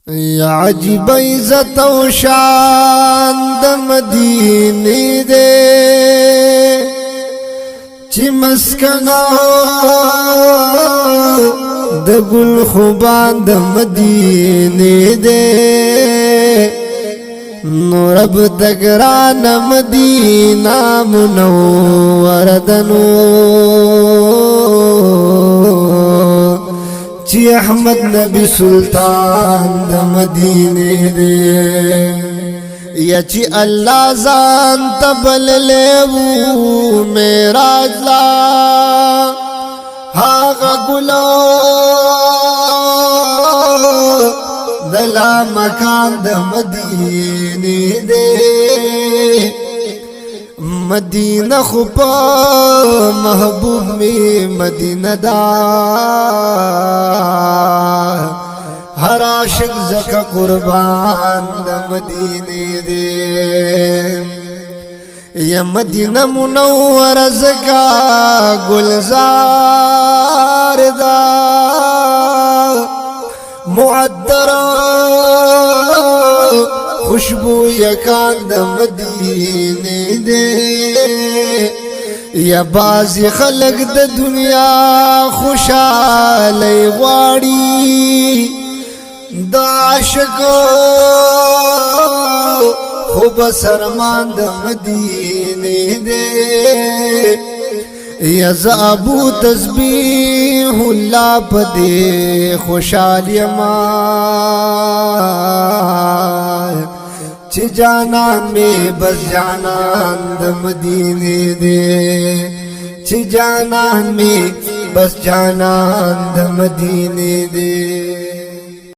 یا عجیب عزت و شان د مدینه دے چی مسکنا د گل خوبان د مدینه دے نو رب دگران مدینہ منوردنو چی احمد نبی سلطان د مدینه دے یا چی اللہ زان تبل لیو میراج لا هاغا گلو دلا مکان د مدینه دے مدینہ خوپا محبوب میں مدینہ دا ہر عاشق زکا قربان دا مدینہ دے یا مدینہ منور زکا گلزار دا معدر خوشبو یکان دا مدینه دے یا بازی خلق دا دنیا خوشالی غاڑی دا عاشق خوب سرمان دا مدینه دے یا زابو تسبیح اللہ پدے خوشالی امان چی جانان میں بس جانان دا مدینے دے چی جانان میں بس جانان دا مدینے دے